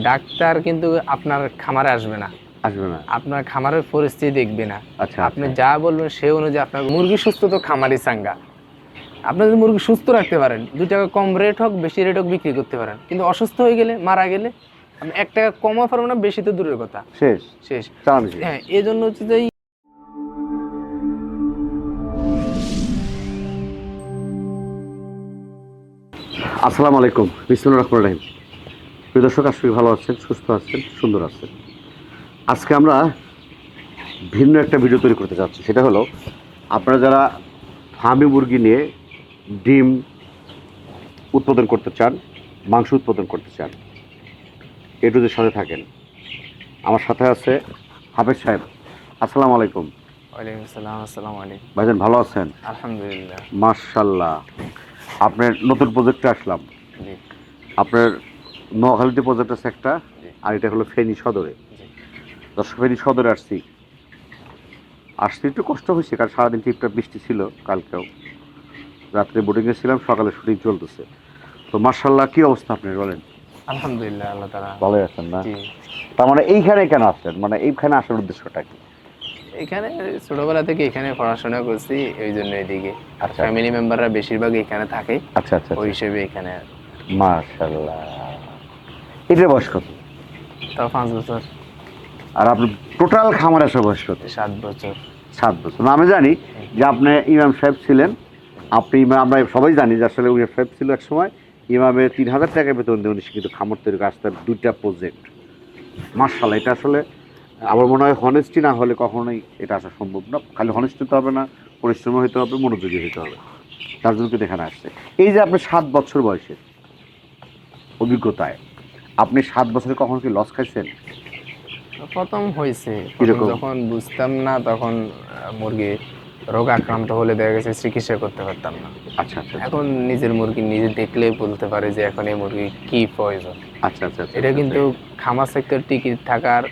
Doctor কিন্তু আপনার খামারে আসবে না, আসবে না। আপনার খামারের পরিস্থিতি দেখবে না। আচ্ছা আপনি আচ্ছা। যা বলবেন সে অনুযায়ী আপনার মুরগি সুস্থ তো খামারি চাঙ্গা। আপনি যদি মুরগি সুস্থ রাখতে পারেন, 2 টাকা কম রেট হোক বেশি রেট হোক বিক্রি করতে পারেন, কিন্তু অসুস্থ হয়ে গেলে মারা গেলে আপনি 1 টাকা কমও পারবেন না, বেশি তো দূরের কথা, শেষ। শেষ। চালান শেষ। হ্যাঁ, এই জন্য হচ্ছে যে আসসালামু আলাইকুম, বিসমিল্লাহির রহমানির রহিম। প্রিয় দর্শক, আশা করি ভালো আছেন, সুস্থ আছেন, সুন্দর আছেন। আজকে আমরা ভিন্ন একটা ভিডিও তৈরি করতে যাচ্ছি। সেটা হলো, আপনারা যারা ফার্মি মুরগি নিয়ে ডিম উৎপাদন করতে চান, মাংস উৎপাদন করতে চান, এটুদের সাথে থাকেন। আমার সাথে আছে হাফেজ সাহেব। আসসালামু আলাইকুম। ওয়ালাইকুম আসসালাম। আসসালামু আলাইকুম। ভাইজান ভালো আছেন? আলহামদুলিল্লাহ। মাশাআল্লাহ। আপনার নতুন প্রজেক্টে আসলাম। জি আপনার নোয়াখালীতে প্রজেক্ট আছে একটা, জি আর এটা হলো ফেনী সদরে। জি দর্শক, ফেনী সদরে আসছি। একটু কষ্ট হয়েছে, কারণ সারাদিন টিপটা বৃষ্টি ছিল। কালকেও রাত্রে বোটিংয়ে ছিলাম, সকালে শুটিং চলতেছে। তো মার্শাল্লাহ, কি অবস্থা আপনার বলেন? আলহামদুলিল্লাহ, আল্লাহ তাআলা। ভালোই আছেন না? জি, তার মানে এইখানে কেন আসছেন, মানে এইখানে আসার উদ্দেশ্যটা কি? এখানে ছোটবেলা থেকে এখানে পড়াশোনা করছি, এই জন্য এদিকে। আর আচ্ছা ফ্যামিলি মেম্বাররা বেশিরভাগ এখানে থাকে, আচ্ছা আচ্ছা ওই আচ্ছা। হিসেবে এখানে। মার্শাল্লাহ। এটার বয়স কত? তাও 5 বছর। আর আপনার টোটাল খামার আসার বয়স কত? 7 বছর। 7 বছর। না, আমি জানি যে আপনি ইমাম সাহেব ছিলেন। আপনি আমরা সবাই জানি যে আসলে ইমাম সাহেব ছিল এক সময়। ইমামে 3,000 টাকা বেতন দিয়ে উনি কিন্তু খামার তৈরি করে আসতে 2টা প্রজেক্ট। মার্শাল্লাহ, এটা আসলে আমার মনে হয় হনেস্টি না হলে কখনোই এটা আসা সম্ভব না। খালি হনেস্টি হতে হবে না, পরিশ্রম হতে হবে, মনোযোগী হতে হবে। তার জন্য কিন্তু এখানে আসছে। এই যে আপনি 7 বছর বয়সে অভিজ্ঞতায়, আপনি 7 বছরে কখনো কি লস খাইছেন? প্রথম হয়েছে, প্রথম কিরকম? যখন বুঝতাম না তখন মুরগি রোগ আক্রান্ত হলে দেখা গেছে চিকিৎসা করতে পারতাম না। আচ্ছা আচ্ছা আচ্ছা এখন নিজের মুরগি নিজে দেখলেই বলতে পারে যে এখন এই মুরগি কি প্রয়োজন। আচ্ছা আচ্ছা আচ্ছা এটা আচ্ছা আচ্ছা। কিন্তু খামার সেক্টর টিকে থাকার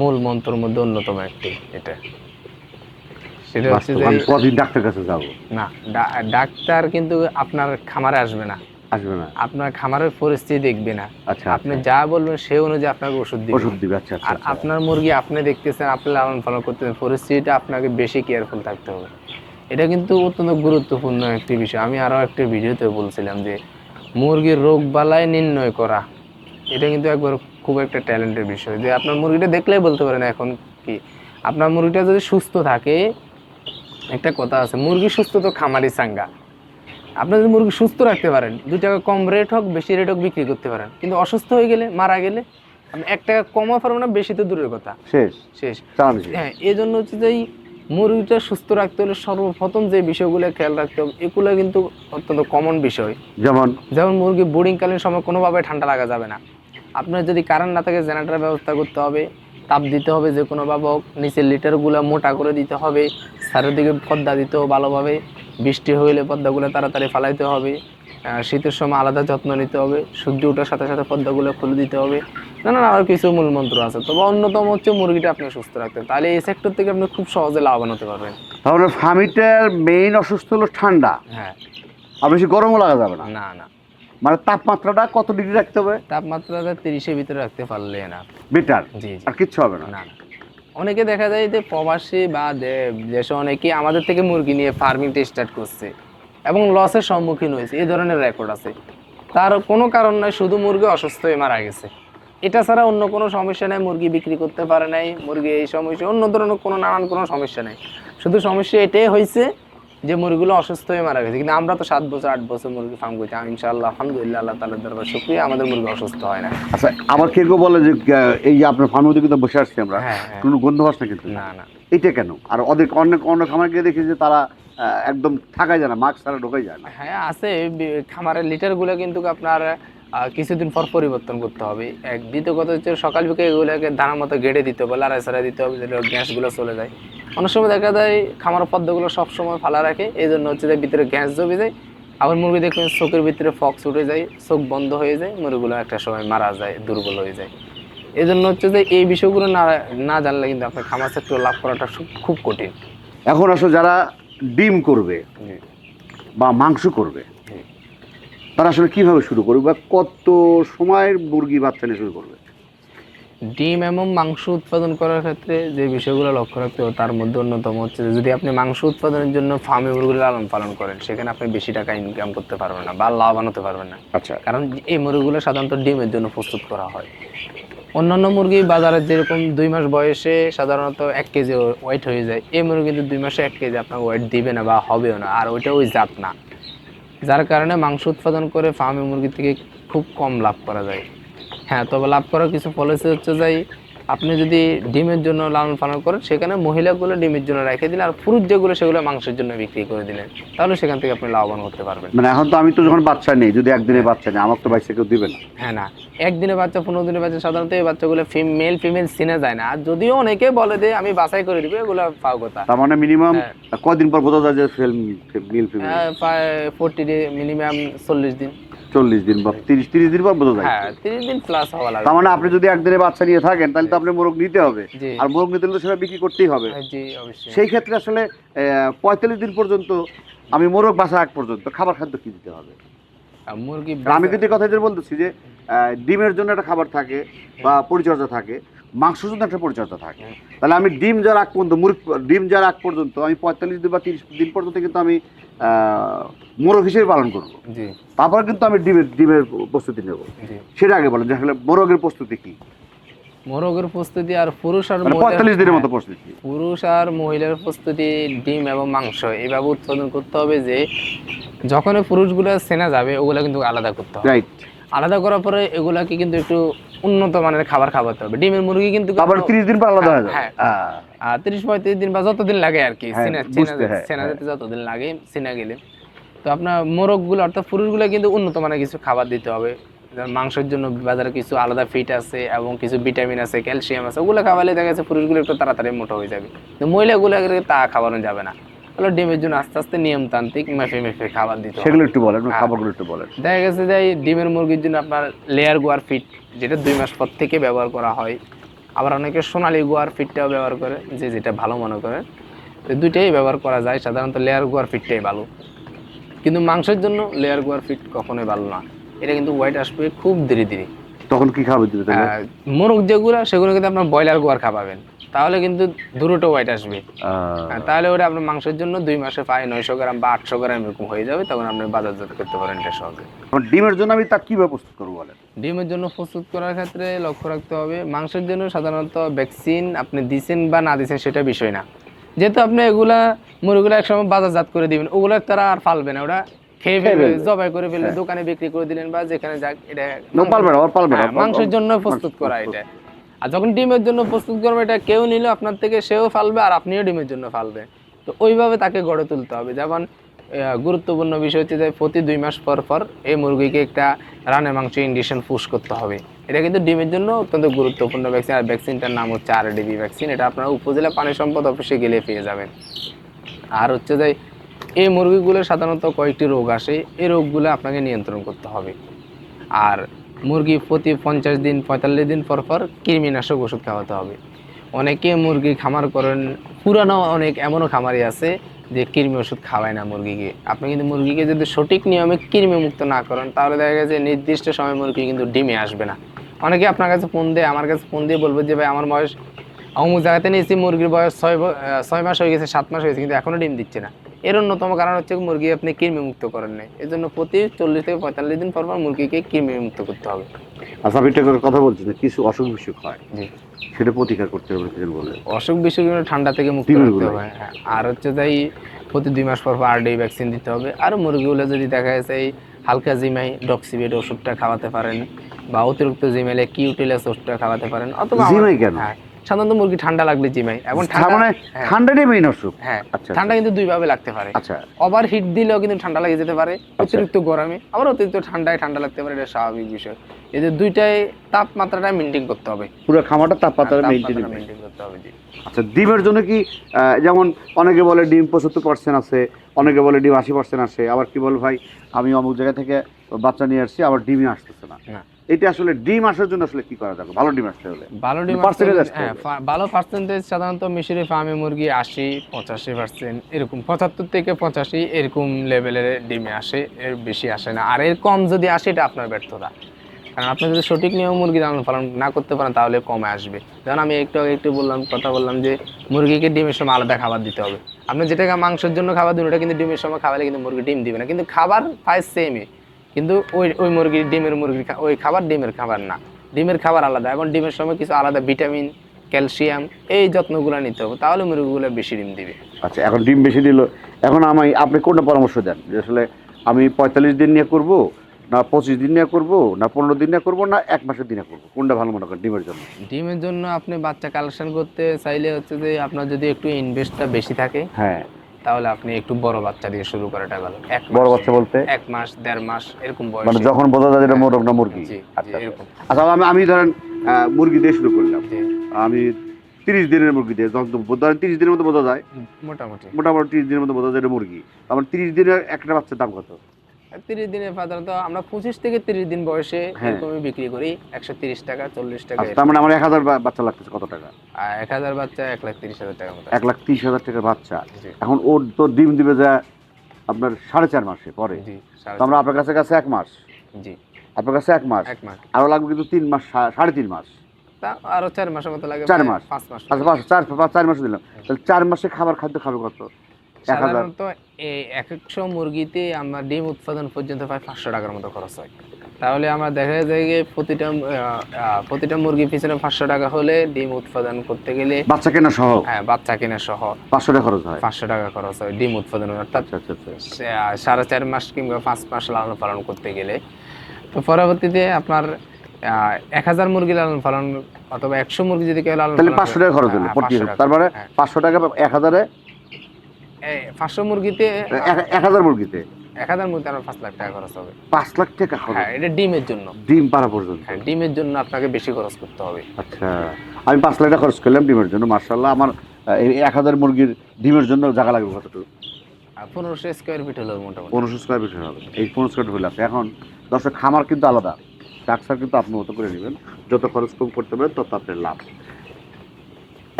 মূল মন্ত্রের মধ্যে অন্যতম একটি। এটা সেটা হচ্ছে বাস্তব যে আমি কদিন ডাক্তার কাছে যাব? না, ডাক্তার কিন্তু আপনার খামারে আসবে না, আসবে না। আপনার খামারের পরিস্থিতি দেখবে না। আচ্ছা আপনি আচ্ছা। যা বলবেন সে অনুযায়ী আপনাকে ওষুধ দিবে। ওষুধ দিবে। আচ্ছা আচ্ছা আর আচ্ছা। আপনার মুরগি আপনি দেখতেছেন, আপনি লালন পালন করতেছেন, পরিস্থিতিটা আপনাকে বেশি কেয়ারফুল থাকতে হবে। এটা কিন্তু অত্যন্ত গুরুত্বপূর্ণ একটি বিষয়। আমি আরও একটা ভিডিওতে বলছিলাম যে মুরগির রোগ বালাই নির্ণয় করা, এটা কিন্তু একবার খুব একটা ট্যালেন্টের বিষয়। যে আপনার মুরগিটা দেখলেই বলতে পারেন এখন কি। আপনার মুরগিটা যদি সুস্থ থাকে, একটা কথা আছে, মুরগি সুস্থ তো খামারি চাঙ্গা। আপনি যদি মুরগি সুস্থ রাখতে পারেন, 2 টাকা কম রেট হোক বেশি রেট হোক বিক্রি করতে পারেন, কিন্তু অসুস্থ হয়ে গেলে মারা গেলে আপনি 1 টাকা কমও পারবেন না, বেশি তো দূরের কথা, শেষ। শেষ। চালান শেষ। হ্যাঁ, এই জন্য হচ্ছে যে এই মুরগিটা সুস্থ রাখতে হলে সর্বপ্রথম যে বিষয়গুলো খেয়াল রাখতে হবে, এগুলো কিন্তু অত্যন্ত কমন বিষয়। যেমন? যেমন মুরগি বোর্ডিংকালীন সময় কোনোভাবে ঠান্ডা লাগা যাবে না। আপনার যদি কারেন্ট না থাকে জেনারেটরের ব্যবস্থা করতে হবে, তাপ দিতে হবে যে কোনোভাবে হোক, নিচের লিটারগুলো মোটা করে দিতে হবে, চারিদিকে পর্দা দিতে হবে ভালোভাবে, বৃষ্টি হইলে পর্দাগুলো তাড়াতাড়ি ফালাইতে হবে, শীতের সময় আলাদা যত্ন নিতে হবে, সূর্য ওঠার সাথে সাথে পর্দাগুলো খুলে দিতে হবে। নানান আরও কিছু মূলমন্ত্র আছে, তবে অন্যতম হচ্ছে মুরগিটা আপনি সুস্থ রাখতে হবে। তাহলে এই সেক্টর থেকে আপনি খুব সহজে লাভবান হতে পারবেন। তাহলে ফার্মিটার মেইন অসুস্থ হলো ঠান্ডা, হ্যাঁ। আর বেশি গরমও লাগা যাবে না। না না, মানে তাপমাত্রাটা কত ডিগ্রি রাখতে হবে? তাপমাত্রাটা 30-এর ভিতরে রাখতে পারলে না। বেটার। জি জি। আর কিচ্ছু হবে না। না না, অনেকে দেখা যায় যে প্রবাসী বা দেশে অনেকে আমাদের থেকে মুরগি নিয়ে ফার্মিংটা স্টার্ট করছে এবং লসের সম্মুখীন হয়েছে, এই ধরনের রেকর্ড আছে। তার কোনো কারণ নাই, শুধু মুরগি অসুস্থ হয়ে মারা গেছে। এটা ছাড়া অন্য কোনো সমস্যা নেই, মুরগি বিক্রি করতে পারে নাই, মুরগি এই সমস্যা, অন্য ধরনের কোনো নানান কোনো সমস্যা নেই। শুধু সমস্যা এটাই হয়েছে যে মুরগিগুলো অসুস্থ হয়ে মারা গেছে। কিন্তু আমরা তো 7 বছর 8 বছর মুরগি ফার্ম করছি, ইনশাআল্লাহ আলহামদুলিল্লাহ, আল্লাহ তাআলার দরবার শুকরিয়া, আমাদের মুরগি অসুস্থ হয় না। আচ্ছা, আবার কেউ কেউ বলে যে এই যে আপনার ফার্মের কিন্তু বসে আসছি আমরা, হ্যাঁ হ্যাঁ। কোনো গন্ধ আসছে কিন্তু না। না না, এটা কেন? আর ওদের অনেক অন্য খামার গিয়ে দেখি যে তারা একদম থাকাই যায় না, মাস্ক ছাড়া ঢোকাই যায় না। হ্যাঁ আছে, খামারের লিটারগুলো কিন্তু আপনার কিছুদিন পর পরিবর্তন করতে হবে। দ্বিতীয় কথা হচ্ছে সকাল বিকেল এগুলোকে দানার মতো গেড়ে দিতে হবে, লাড়াই ছাড়াই দিতে হবে, যেটা গ্যাসগুলো চলে যায়। অনেক সময় দেখা যায় খামার পদ্মগুলো সবসময় ফালা রাখে, এই জন্য হচ্ছে যে ভিতরে গ্যাস জমে যায়। আবার মুরগি দেখবেন চোখের ভিতরে ফক্স উঠে যায়, চোখ বন্ধ হয়ে যায়, মুরগিগুলো একটা সময় মারা যায়, দুর্বল হয়ে যায়। এই জন্য হচ্ছে যে এই বিষয়গুলো না না জানলে কিন্তু আপনার খামার সেক্টর লাভ করাটা খুব কঠিন। এখন আসলে যারা ডিম করবে জি বা মাংস করবে, জি। তারা আসলে কিভাবে শুরু করবে বা কত সময়ের মুরগি বাচ্চা নিয়ে শুরু করবে? ডিম এবং মাংস উৎপাদন করার ক্ষেত্রে যে বিষয়গুলো লক্ষ্য রাখতে হবে তার মধ্যে অন্যতম হচ্ছে যে যদি আপনি মাংস উৎপাদনের জন্য ফার্মে মুরগি লালন পালন করেন, সেখানে আপনি বেশি টাকা ইনকাম করতে পারবেন না বা লাভবান হতে পারবেন না। আচ্ছা, কারণ এই মুরগিগুলো সাধারণত ডিমের জন্য প্রস্তুত করা হয়। অন্যান্য মুরগি বাজারে যেরকম 2 মাস বয়সে সাধারণত 1 কেজি ওয়েট হয়ে যায়, এই মুরগি কিন্তু 2 মাসে 1 কেজি আপনার ওয়েট দিবে না বা হবেও না, আর ওইটা ওই জাত না, যার কারণে মাংস উৎপাদন করে ফার্মে মুরগি থেকে খুব কম লাভ করা যায়। হ্যাঁ, তবে লাভ করার কিছু পলিসি হচ্ছে যে আপনি যদি ডিমের জন্য লালন পালন করেন, সেখানে মহিলাগুলো ডিমের জন্য রেখে দিলেন আর পুরুষ যেগুলো সেগুলো মাংসের জন্য বিক্রি করে দিলেন, তাহলে সেখান থেকে আপনি লাভবান করতে পারবেন। মানে এখন তো আমি তো যখন বাচ্চা নেই, যদি একদিনে বাচ্চা নেই, আমার তো বাইসে কেউ দিবে না। হ্যাঁ না, একদিনে বাচ্চা 15 দিনের বাচ্চা সাধারণত এই বাচ্চাগুলো মেল ফিমেল চিনা যায় না, আর যদিও অনেকে বলে যে আমি বাছাই করে দিবে, এগুলো পাও কথা। তার মানে মিনিমাম কদিন পর বোঝা যায় যে মিল ফিমেল? প্রায় 40 ডে, মিনিমাম 40 দিন, 40 দিন বা 30 দিন পর বোঝা যায়। হ্যাঁ 30 দিন প্লাস হওয়া লাগে। তার মানে আপনি যদি একদিনে বাচ্চা নিয়ে থাকেন তাহলে তো আপনি মোরগ নিতে হবে, জি আর মোরগ নিতে হলে তো সেটা বিক্রি করতেই হবে। জি অবশ্যই। সেই ক্ষেত্রে আসলে 45 দিন পর্যন্ত আমি মোরগ বাসা আগ পর্যন্ত খাবার খাদ্য কি দিতে হবে? মুরগি আর আমি কিন্তু এই কথা যে বলতেছি যে ডিমের জন্য একটা খাবার থাকে বা পরিচর্যা থাকে, মাংসের জন্য একটা পরিচর্যা থাকে। তাহলে আমি ডিম যার আগ পর্যন্ত ডিম যার আগ পর্যন্ত আমি 45 দিন বা 30 দিন পর্যন্ত কিন্তু আমি মোরগ হিসেবে পালন করবো। জি তারপর কিন্তু আমি ডিমের প্রস্তুতি নেব। জি। সেটা আগে বলেন যে আসলে মোরগের প্রস্তুতি কি? মোরগের প্রস্তুতি আর পুরুষ আর মানে 45 দিনের মতো প্রস্তুতি। পুরুষ আর মহিলার প্রস্তুতি ডিম এবং মাংস এইভাবে উৎপাদন করতে হবে যে যখন পুরুষগুলো সেনা যাবে ওগুলা কিন্তু আলাদা করতে হবে। রাইট। আলাদা করার পরে এগুলাকে কিন্তু একটু উন্নত মানের খাবার খাওয়াতে হবে। ডিমের মুরগি কিন্তু আবার 30 দিন পর আলাদা হয়ে যাবে। হ্যাঁ 30-35 দিন বা যতদিন লাগে আর কি, হ্যাঁ, সেনা যেতে যতদিন লাগে সেনা গেলে। তো আপনার মোরগগুলো অর্থাৎ পুরুষগুলো কিন্তু উন্নত মানের কিছু খাবার দিতে হবে। যেমন মাংসের জন্য বাজারে কিছু আলাদা ফিট আছে এবং কিছু ভিটামিন আছে, ক্যালসিয়াম আছে, ওগুলো খাওয়ালে দেখা যাচ্ছে পুরুষগুলো একটু তাড়াতাড়ি মোটা হয়ে যাবে। তো মহিলাগুলো তা খাওয়ানো যাবে না। তাহলে ডিমের জন্য আস্তে আস্তে নিয়মতান্ত্রিক মেপে মেপে খাবার দিতে হবে। সেগুলো একটু বলেন, খাবারগুলো একটু বলেন। দেখা গেছে যে ডিমের মুরগির জন্য আপনার লেয়ার গোয়ার ফিট, যেটা 2 মাস পর থেকে ব্যবহার করা হয়। আবার অনেকে সোনালী গোয়ার ফিটটাও ব্যবহার করে, যে যেটা ভালো মনে করে। তো দুইটাই ব্যবহার করা যায়, সাধারণত লেয়ার গোয়ার ফিটটাই ভালো। কিন্তু মাংসের জন্য লেয়ার গোয়ার ফিট কখনোই ভালো না, এটা কিন্তু ওয়েট আসবে খুব ধীরে ধীরে। তখন কি খাবার দিতে হবে? মোরগ যেগুলো সেগুলো কিন্তু আপনার ব্রয়লার গোয়ার খাওয়াবেন, তাহলে কিন্তু দ্রুত ওয়েট আসবে। তাহলে ওটা আপনার মাংসের জন্য 2 মাসে প্রায় 900 গ্রাম বা 800 গ্রাম এরকম হয়ে যাবে, তখন আপনি বাজারজাত করতে পারেন এটা সহজে। ডিমের জন্য আমি তা কিভাবে প্রস্তুত করবো বলেন? ডিমের জন্য প্রস্তুত করার ক্ষেত্রে লক্ষ্য রাখতে হবে মাংসের জন্য সাধারণত ভ্যাকসিন আপনি দিচ্ছেন বা না দিচ্ছেন সেটা বিষয় না, যেহেতু আপনি এগুলা মুরগিগুলো একসময় বাজারজাত করে দিবেন, ওগুলো তারা আর ফালবে না, ওরা খেয়ে ফেলবে, জবাই করে ফেলবে, দোকানে বিক্রি করে দিলেন বা যেখানে যাক, এটা মাংসের জন্য প্রস্তুত করা এটা। আর যখন ডিমের জন্য প্রস্তুত করবে, এটা কেউ নিল আপনার থেকে সেও ফালবে আর আপনিও ডিমের জন্য ফালবে। তো ওইভাবে তাকে গড়ে তুলতে হবে। যেমন গুরুত্বপূর্ণ বিষয় হচ্ছে যে প্রতি 2 মাস পর পর এই মুরগিকে একটা রানের মাংস ইনজেকশন পুশ করতে হবে। এটা কিন্তু ডিমের জন্য অত্যন্ত গুরুত্বপূর্ণ ভ্যাকসিন, আর ভ্যাকসিনটার নাম হচ্ছে RDB ভ্যাকসিন। এটা আপনারা উপজেলা পানি সম্পদ অফিসে গেলে পেয়ে যাবেন। আর হচ্ছে যে এই মুরগিগুলোর সাধারণত কয়েকটি রোগ আসে, এই রোগগুলো আপনাকে নিয়ন্ত্রণ করতে হবে। আর মুরগি প্রতি 50 দিন 45 দিন পর পর কৃমিনাশক ওষুধ খাওয়াতে হবে। অনেকে মুরগি খামার করেন, পুরানো অনেক এমনও খামারি আছে যে কৃমি ওষুধ খাওয়ায় না মুরগিকে। আপনি কিন্তু মুরগিকে যদি সঠিক নিয়মে কৃমি মুক্ত না করেন, তাহলে দেখা গেছে নির্দিষ্ট সময় মুরগি কিন্তু ডিমে আসবে না। অনেকে আপনার কাছে ফোন দেয়, আমার কাছে ফোন দিয়ে বলবো যে ভাই আমার বয়স অমুক জায়গাতে নিয়েছি, মুরগির বয়স 6 মাস হয়ে গেছে, 7 মাস হয়ে গেছে, কিন্তু এখনো ডিম দিচ্ছে না। এর অন্যতম কারণ হচ্ছে মুরগি আপনি কৃমি মুক্ত করেন নাই। এই জন্য প্রতি 40 থেকে 45 দিন পর পর মুরগিকে কৃমি মুক্ত করতে হবে। আচ্ছা, আমি একটা কথা বলছি যে কিছু অসুখ বিসুখ হয়, সেটা প্রতিকার করতে হবে বলে। অসুখ বিসুখ ঠান্ডা থেকে মুক্ত করতে হবে। হ্যাঁ, আর হচ্ছে তাই প্রতি 2 মাস পর পর RDB ভ্যাকসিন দিতে হবে। আর মুরগিগুলো যদি দেখা যাচ্ছে এই হালকা জিমাই ডক্সিবেট ওষুধটা খাওয়াতে পারেন, বা অতিরিক্ত জিমাইলে কিউটিলাস ওষুধটা খাওয়াতে পারেন। অথবা জিমাই কেন? হ্যাঁ, সাধারণত মুরগি ঠান্ডা লাগলে জিমাই, এবং ঠান্ডাটাই মেইন অসুখ। হ্যাঁ, ঠান্ডা কিন্তু দুই ভাবে লাগতে পারে। আচ্ছা, ওভার হিট দিলেও কিন্তু ঠান্ডা লেগে যেতে পারে, অতিরিক্ত গরমে, আবার অতিরিক্ত ঠান্ডায় ঠান্ডা লাগতে পারে, এটা স্বাভাবিক বিষয়। এই যে দুইটাই তাপমাত্রাটা মেনটেন করতে হবে, পুরো খামারটা তাপমাত্রা মেনটেন করতে হবে। জি। আচ্ছা, ডিমের জন্য কি যেমন অনেকে বলে ডিম 75% আছে, অনেকে বলে ডিম 80% আসে, আবার কি বলে ভাই আমি অমুক জায়গা থেকে বাচ্চা নিয়ে আসছি আবার ডিমই আসতেছে না। এটা আসলে ডিম আসার জন্য আসলে কি করা যাবে ভালো ডিম আসতে হলে? ভালো ডিম Percentage আসতে হ্যাঁ, হবে। ভালো পার্সেন্টেজ সাধারণত মিশরি ফার্মে মুরগি 80-85% এরকম 75 থেকে 85 এরকম লেভেলের ডিমে আসে, এর বেশি আসে না। আর এর কম যদি আসে এটা আপনার ব্যর্থতা, কারণ আপনি যদি সঠিক নিয়ম মুরগি লালন পালন না করতে পারেন তাহলে কমে আসবে। যেমন আমি একটু কথা বললাম যে মুরগিকে ডিমের সময় আলাদা খাবার দিতে হবে। আপনি যেটাকে মাংসের জন্য খাবার দিন ওটা কিন্তু ডিমের সময় খাওয়ালে কিন্তু মুরগি ডিম দিবে না, কিন্তু খাবার প্রায় সেমই, কিন্তু ওই মুরগি ডিমের ওই খাবার ডিমের খাবার না, ডিমের খাবার আলাদা, এবং ডিমের সময় কিছু আলাদা ভিটামিন, ক্যালসিয়াম এই যত্নগুলো নিতে হবে, তাহলে মুরগিগুলো বেশি ডিম দিবে। আচ্ছা, এখন ডিম বেশি দিল, এখন আপনি কোনটা পরামর্শ দেন যে আসলে আমি 45 দিন নিয়ে করব, না 25 দিন নিয়ে করব, না 15 দিন নিয়ে করব, না 1 মাসের দিনে করব, কোনটা ভালো মনে করেন ডিমের জন্য? ডিমের জন্য আপনি বাচ্চা কালেকশন করতে চাইলে হচ্ছে যে আপনার যদি একটু ইনভেস্টটা বেশি থাকে হ্যাঁ, তাহলে আপনি একটু বড় বাচ্চা দিয়ে শুরু করাটা ভালো। বড় বাচ্চা বলতে 1 মাস 1.5 মাস এরকম বয়স, মানে যখন বোঝা যায় যেটা মোরগ না মুরগি। জি, আচ্ছা এরকম। আচ্ছা, আমি ধরেন মুরগি দিয়ে শুরু করলাম, জি, আমি 30 দিনের মুরগি দিয়ে, যখন ধরেন 30 দিনের মধ্যে বোঝা যায়, মোটামুটি মোটামুটি 30 দিনের মধ্যে বোঝা যায় এটা মুরগি। আমার 30 দিনের একটা বাচ্চার দাম কত? 30 দিনে সাধারণত আমরা 25 থেকে 30 দিন বয়সে হ্যাঁ। এরকমই বিক্রি করি 130 টাকা 40 টাকা। আচ্ছা, তার মানে আমার 1000 বাচ্চা লাগতেছে কত টাকা? আর 1000 বাচ্চা 1,30,000 টাকার মতো। 1,30,000 টাকার বাচ্চা। জি, এখন ওর তো ডিম দিবে যা আপনার 4.5 মাসে পরে, জি, তো আমরা আপনার কাছে 1 মাস, জি, আপনার কাছে 1 মাস, 1 মাস। আরো লাগবে কিন্তু 3 মাস, 3.5 মাস, তা আরো 4 মাসের মতো লাগে, 4 মাস, 5 মাস। আচ্ছা 4 মাস দিলাম, তাহলে 4 মাসে খাদ্য খাবে কত? 1000। সাধারণত এই 100 মুরগিতে আমরা ডিম উৎপাদন পর্যন্ত প্রায় 500 টাকার মতো খরচ হয়। তাহলে আমরা দেখা যায় যে প্রতিটা মুরগির পিছনে 500 টাকা হলে ডিম উৎপাদন করতে গেলে বাচ্চা কেনা সহ হ্যাঁ বাচ্চা কেনা সহ 500 টাকা খরচ হয়। 500 টাকা খরচ হয় ডিম উৎপাদন, অর্থাৎ আচ্ছা আচ্ছা আচ্ছা। 4.5 মাস কিংবা 5 মাস লালন পালন করতে গেলে। তো পরবর্তীতে আপনার 1000 মুরগি লালন পালন অথবা 100 মুরগি যদি কেউ লালন তাহলে পালন 500 টাকা খরচ হলো হ্যাঁ, প্রতি, 500 টাকা। তার মানে হ্যাঁ। 500 টাকা 1000-এ 500 মুরগিতে 1000 মুরগিতে 1000 মুরগিতে আমার 5 লাখ টাকা খরচ হবে। 5 লাখ টাকা খরচ হ্যাঁ, এটা ডিমের জন্য। ডিম পাড়া পর্যন্ত। হ্যাঁ, ডিমের জন্য আপনাকে বেশি খরচ করতে হবে। আচ্ছা, আমি 5 লাখ টাকা খরচ করলাম ডিমের জন্য, মাশাআল্লাহ। আমার এই 1000 মুরগির ডিমের জন্য জায়গা লাগবে কতটুকু? 1500 স্কয়ার ফিট হলো মোটামুটি। 1500 স্কয়ার ফিট হবে। এই 15 স্কয়ার ফিট হলে আছে। এখন দর্শক, খামার কিন্তু আলাদা, স্ট্রাকচার কিন্তু আপনি মতো করে নেবেন, যত খরচ কম করতে পারেন তত আপনার লাভ।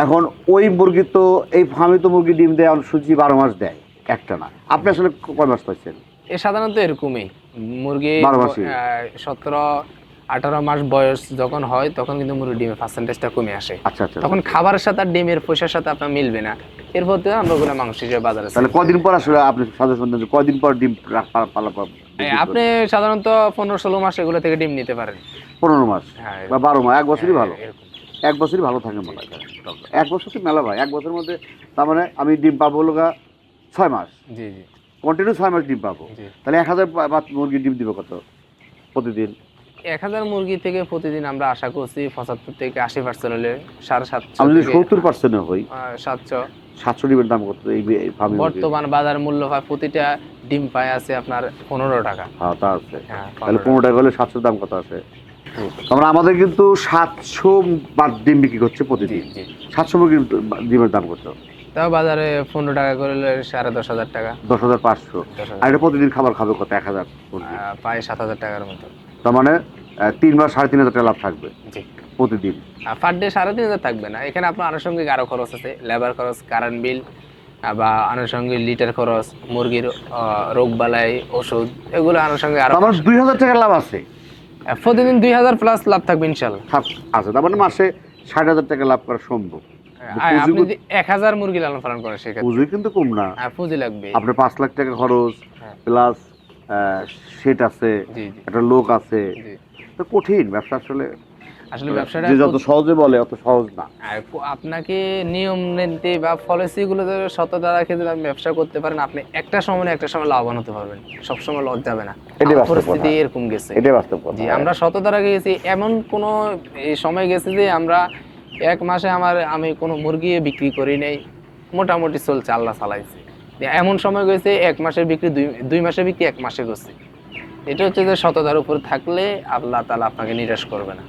এখন ওই মুরগি তো, এই ফার্মে তো মুরগি ডিম দেয় শুনছি 12 মাস দেয়, একটা না। আপনি আসলে কয় মাস পাইছেন? এ সাধারণত এরকমই মুরগি 12 মাসই। 17-18 মাস বয়স যখন হয় তখন কিন্তু মুরগির ডিমের পার্সেন্টেজটা কমে আসে। আচ্ছা আচ্ছা। তখন খাবারের সাথে আর ডিমের পয়সার সাথে আপনার মিলবে না, এরপর থেকে আমরা ওগুলো মাংস হিসেবে বাজারে তাহলে sell করি। কদিন পর আসলে আপনি সাজেশন দেন যে কদিন পর ডিম পালা? আপনি সাধারণত 15-16 মাস এগুলো থেকে ডিম নিতে পারেন। 15 মাস হ্যাঁ, বা 12 মাস, 1 বছরই ভালো। এরকম। 1 বছরই ভালো থাকে মনে হয়। 1 বছর তো মেলা ভাই, 1 বছরের মধ্যে তার মানে আমি ডিম পাবো হলো 6 মাস, জি, জি, কন্টিনিউ 6 মাস ডিম পাবো। জি। তাহলে 1000 মুরগি ডিম দিবে কত প্রতিদিন? 1000 মুরগি থেকে প্রতিদিন আমরা আশা করছি 75 থেকে 80% হলে 750 আমি যদি থেকে 70% হই, 700। 700 ডিমের দাম কত এই ফার্মে? বর্তমান বাজার মূল্য হয় প্রতিটা ডিম পায় আছে আপনার 15 টাকা। হ্যাঁ, তা আছে। হ্যাঁ, তাহলে 15 15 টাকা হলে 700 দাম কত আছে? আমরা আমাদের কিন্তু 700 ডিম বিক্রি করছে জি, প্রতিদিন। জি। 700 মুরগির ডিমের দাম কত? তাও বাজারে 15 টাকা করে হলে 10,500 টাকা। 10,500। 10,000 আর এটা প্রতিদিন খাবার খাবে কত? 1000 মুরগি। পায় 7,000 টাকার মতো। তার মানে 3 মাস 3,500 টাকা লাভ থাকবে জি। প্রতিদিন। আর পার ডে 3,500 থাকবে না, এখানে আপনার আনুষঙ্গিক আরো খরচ আছে, লেবার খরচ, কারেন্ট বিল, বা আনুষঙ্গিক লিটার খরচ, মুরগির রোগ বালাই ওষুধ, এগুলো আনুষঙ্গিক আরো আমার 2,000 টাকা লাভ আছে। প্রতিদিন 2,000 প্লাস লাভ থাকবে ইনশাল্লাহ। আচ্ছা, তার মানে মাসে 60,000 টাকা লাভ করা সম্ভব। আপনি যদি 1000 মুরগি লালন পালন করেন সেক্ষেত্রে পুঁজি কিন্তু কম না। পুঁজি লাগবে। আপনার 5 লাখ টাকা খরচ, হ্যাঁ। প্লাস সেট আছে, জি, জি, একটা লোক আছে, জি। তো কঠিন ব্যবসা আসলে। আসলে ব্যবসাটা যে যত সহজে বলে অত সহজ না। আর আপনাকে নিয়ম নীতি বা পলিসি গুলো যদি সততা রেখে যদি আপনি ব্যবসা করতে পারেন, আপনি একটা সময় লাভবান হতে পারবেন, সবসময় লস যাবে না। এটাই আমার বাস্তব পরিস্থিতি কথা। এরকম গেছে। এটাই বাস্তব কথা। জি, আমরা সততা রেখে গেছি, এমন কোনো এই সময় গেছে যে আমরা 1 মাসে আমি কোনো মুরগি বিক্রি করি নাই, মোটামুটি চলছে, আল্লাহ চালাইছে। এমন সময় গেছে 1 মাসের বিক্রি 2 মাসের বিক্রি 1 মাসে করছে। এটা হচ্ছে যে সততার উপর থাকলে আল্লাহ তাআলা আপনাকে নিরাশ করবে না।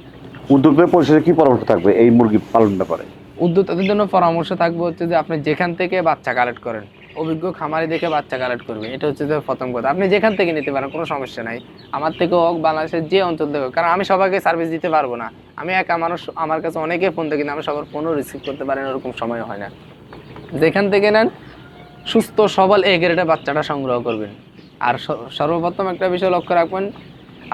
উদ্যোক্তার পরিষেবা কি পরামর্শ থাকবে এই মুরগি পালন ব্যাপারে? উদ্যোক্তাদের জন্য পরামর্শ থাকবে হচ্ছে যে আপনি যেখান থেকে বাচ্চা কালেক্ট করেন অভিজ্ঞ খামারি দেখে বাচ্চা কালেক্ট করবেন, এটা হচ্ছে যে প্রথম কথা। আপনি যেখান থেকে নিতে পারেন, কোনো সমস্যা নাই, আমার থেকে হোক, বাংলাদেশের যে অঞ্চল থেকে হোক। কারণ আমি সবাইকে সার্ভিস দিতে পারবো না, আমি একা মানুষ, আমার কাছে অনেকে ফোন দেয়, কিন্তু আমি সবার ফোনও রিসিভ করতে পারি না, ওরকম সময় হয় না। যেখান থেকে নেন সুস্থ সবল এ গ্রেডের বাচ্চাটা সংগ্রহ করবেন। আর সর্বপ্রথম একটা বিষয় লক্ষ্য রাখবেন,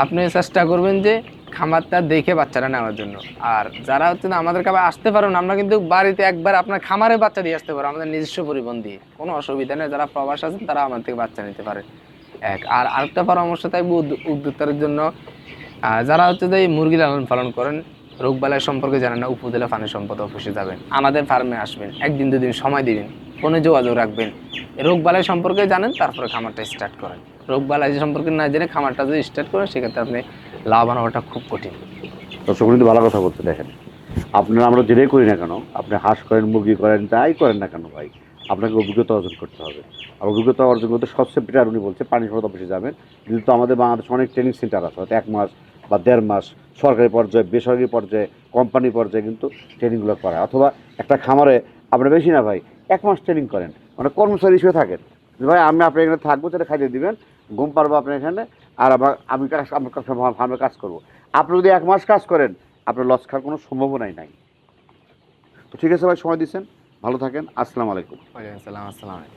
আপনি চেষ্টা করবেন যে খামারটা দেখে বাচ্চাটা নেওয়ার জন্য। আর যারা হচ্ছে না আমাদের কাছে আসতে পারেন, আমরা কিন্তু বাড়িতে একবার আপনার খামারে বাচ্চা দিয়ে আসতে পারো, আমাদের নিজস্ব পরিবহন দিয়ে, কোনো অসুবিধা নেই। যারা প্রবাস আছেন তারা আমার থেকে বাচ্চা নিতে পারে। আর আরেকটা পরামর্শ থাকবে উদ্যোক্তাদের জন্য, যারা হচ্ছে যে এই মুরগি লালন পালন করেন, রোগবালাই সম্পর্কে জানেন না, উপজেলা প্রাণী সম্পদ অফিসে যাবেন, আমাদের ফার্মে আসবেন, 1 দিন 2 দিন সময় দিবেন, ফোনে যোগাযোগ রাখবেন, রোগবালাই সম্পর্কে জানেন, তারপরে খামারটা স্টার্ট করেন। রোগবালাই সম্পর্কে না জেনে খামারটা যদি স্টার্ট করেন, সেক্ষেত্রে আপনি লাভবান হওয়াটা খুব কঠিন। দর্শক কিন্তু ভালো কথা বলতে দেখেন, আপনারা আমরা যেটাই করি না কেন, আপনি হাঁস করেন, মুরগি করেন, তাই করেন না কেন ভাই, আপনাকে অভিজ্ঞতা অর্জন করতে হবে। আর অভিজ্ঞতা অর্জন করতে সবচেয়ে বেটার উনি বলছে পানি সম্পদ অফিসে যাবেন। যেহেতু আমাদের বাংলাদেশে অনেক ট্রেনিং সেন্টার আছে, হয়তো 1 মাস বা 1.5 মাস সরকারি পর্যায়ে, বেসরকারি পর্যায়ে, কোম্পানি পর্যায়ে কিন্তু ট্রেনিংগুলো করা, অথবা একটা খামারে আপনারা বেশি না ভাই 1 মাস ট্রেনিং করেন, মানে কর্মচারী হিসেবে থাকেন যে ভাই আমি আপনার এখানে থাকবো, সেটা খাইয়ে দিবেন, ঘুম পারবো আপনার এখানে, আর আবার আমি ফার্মে কাজ করবো। আপনি যদি 1 মাস কাজ করেন, আপনার লস খাওয়ার কোনো সম্ভাবনাই নাই। তো ঠিক আছে ভাই, সময় দিচ্ছেন, ভালো থাকেন, আসসালামু আলাইকুম। ওয়ালাইকুম আসসালাম।